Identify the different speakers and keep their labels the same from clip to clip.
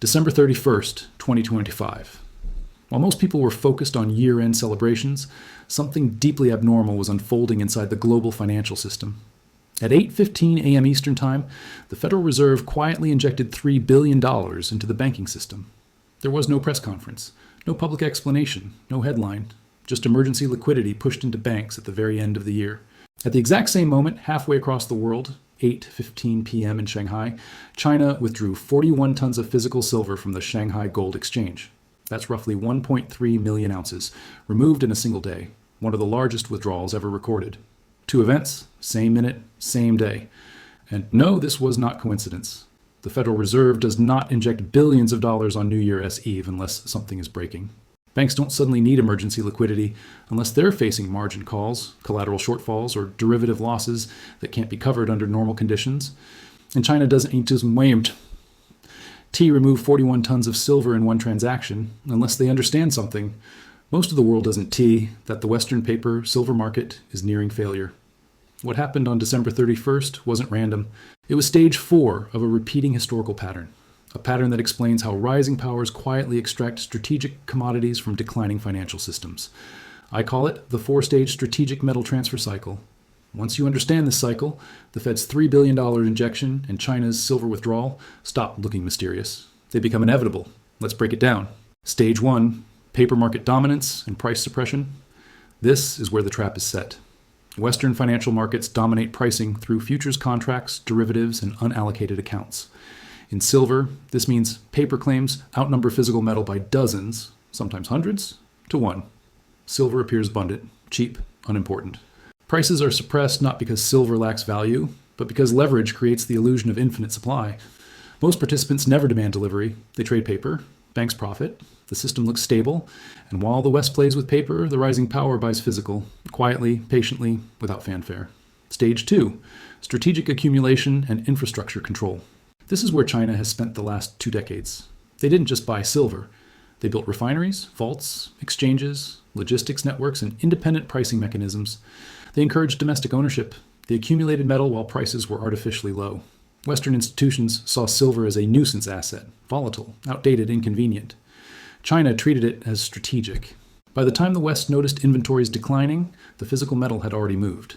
Speaker 1: December 31st, 2025. While most people were focused on year-end celebrations, something deeply abnormal was unfolding inside the global financial system. At 8:15 a.m. Eastern Time, the Federal Reserve quietly injected $3 billion into the banking system. There was no press conference, no public explanation, no headline, just emergency liquidity pushed into banks at the very end of the year. At the exact same moment, halfway across the world, 8:15 p.m. in Shanghai, China withdrew 41 tons of physical silver from the Shanghai Gold Exchange. That's roughly 1.3 million ounces, removed in a single day, one of the largest withdrawals ever recorded. Two events, same minute, same day. And no, this was not coincidence. The Federal Reserve does not inject billions of dollars on New Year's Eve unless something is breaking. Banks don't suddenly need emergency liquidity unless they're facing margin calls, collateral shortfalls, or derivative losses that can't be covered under normal conditions. And China doesn't need to remove 41 tons of silver in one transaction unless they understand something. Most of the world doesn't that the Western paper silver market is nearing failure. What happened on December 31st wasn't random. It was stage 4 of a repeating historical pattern. A pattern that explains how rising powers quietly extract strategic commodities from declining financial systems. I call it the 4-stage strategic metal transfer cycle. Once you understand this cycle, the Fed's $3 billion injection and China's silver withdrawal stop looking mysterious. They become inevitable. Let's break it down. Stage 1, paper market dominance and price suppression. This is where the trap is set. Western financial markets dominate pricing through futures contracts, derivatives, and unallocated accounts. In silver, this means paper claims outnumber physical metal by dozens, sometimes hundreds, to 1. Silver appears abundant, cheap, unimportant. Prices are suppressed not because silver lacks value, but because leverage creates the illusion of infinite supply. Most participants never demand delivery. They trade paper. Banks profit. The system looks stable. And while the West plays with paper, the rising power buys physical, quietly, patiently, without fanfare. Stage 2, strategic accumulation and infrastructure control. This is where China has spent the last 2 decades. They didn't just buy silver. They built refineries, vaults, exchanges, logistics networks, and independent pricing mechanisms. They encouraged domestic ownership. They accumulated metal while prices were artificially low. Western institutions saw silver as a nuisance asset, volatile, outdated, inconvenient. China treated it as strategic. By the time the West noticed inventories declining, the physical metal had already moved.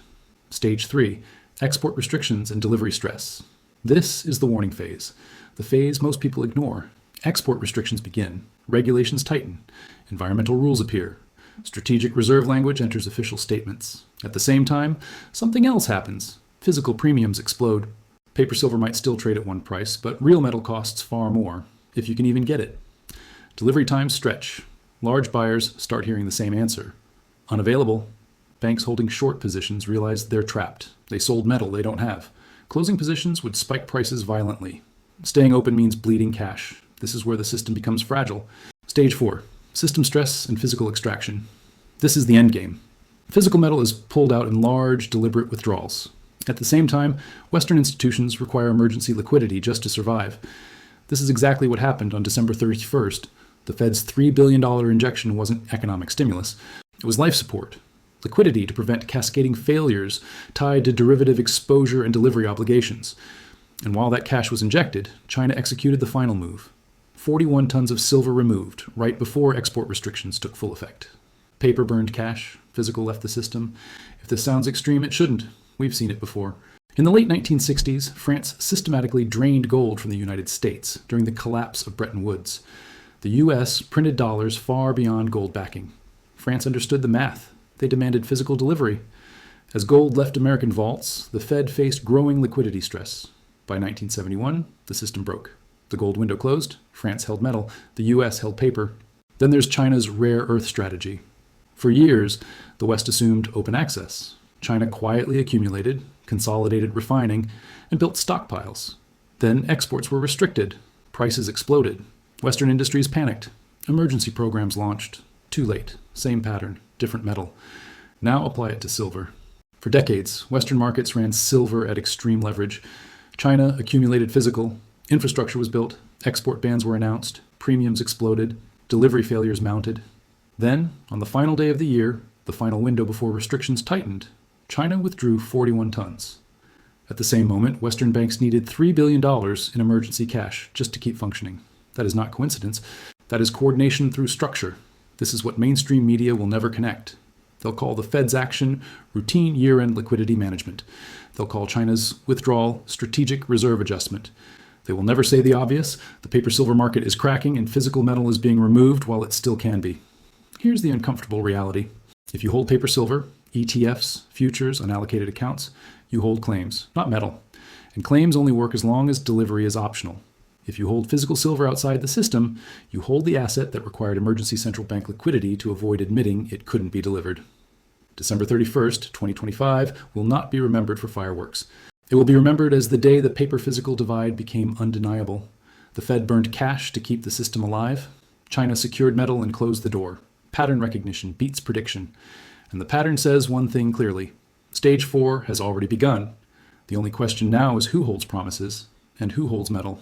Speaker 1: Stage 3, export restrictions and delivery stress. This is the warning phase, the phase most people ignore. Export restrictions begin, regulations tighten, environmental rules appear, strategic reserve language enters official statements. At the same time, something else happens. Physical premiums explode. Paper silver might still trade at one price, but real metal costs far more, if you can even get it. Delivery times stretch. Large buyers start hearing the same answer. Unavailable. Banks holding short positions realize they're trapped. They sold metal they don't have. Closing positions would spike prices violently. Staying open means bleeding cash. This is where the system becomes fragile. Stage 4, system stress and physical extraction. This is the end game. Physical metal is pulled out in large, deliberate withdrawals. At the same time, Western institutions require emergency liquidity just to survive. This is exactly what happened on December 31st. The Fed's $3 billion injection wasn't economic stimulus. It was life support. Liquidity to prevent cascading failures tied to derivative exposure and delivery obligations. And while that cash was injected, China executed the final move. 41 tons of silver removed right before export restrictions took full effect. Paper burned cash, physical left the system. If this sounds extreme, it shouldn't. We've seen it before. In the late 1960s, France systematically drained gold from the United States during the collapse of Bretton Woods. The U.S. printed dollars far beyond gold backing. France understood the math. They demanded physical delivery. As gold left American vaults, the Fed faced growing liquidity stress. By 1971, the system broke. The gold window closed, France held metal, the U.S. held paper. Then there's China's rare earth strategy. For years, the West assumed open access. China quietly accumulated, consolidated refining, and built stockpiles. Then exports were restricted. Prices exploded. Western industries panicked. Emergency programs launched. Too late. Same pattern, different metal. Now apply it to silver. For decades, Western markets ran silver at extreme leverage. China accumulated physical. Infrastructure was built. Export bans were announced. Premiums exploded. Delivery failures mounted. Then, on the final day of the year, the final window before restrictions tightened, China withdrew 41 tons. At the same moment, Western banks needed $3 billion in emergency cash just to keep functioning. That is not coincidence. That is coordination through structure. This is what mainstream media will never connect. They'll call the Fed's action routine year-end liquidity management. They'll call China's withdrawal strategic reserve adjustment. They will never say the obvious. The paper-silver market is cracking and physical metal is being removed while it still can be. Here's the uncomfortable reality. If you hold paper-silver, ETFs, futures, unallocated accounts, you hold claims, not metal. And claims only work as long as delivery is optional. If you hold physical silver outside the system, you hold the asset that required emergency central bank liquidity to avoid admitting it couldn't be delivered. December 31st, 2025 will not be remembered for fireworks. It will be remembered as the day the paper-physical divide became undeniable. The Fed burned cash to keep the system alive. China secured metal and closed the door. Pattern recognition beats prediction. And the pattern says one thing clearly. Stage 4 has already begun. The only question now is who holds promises and who holds metal.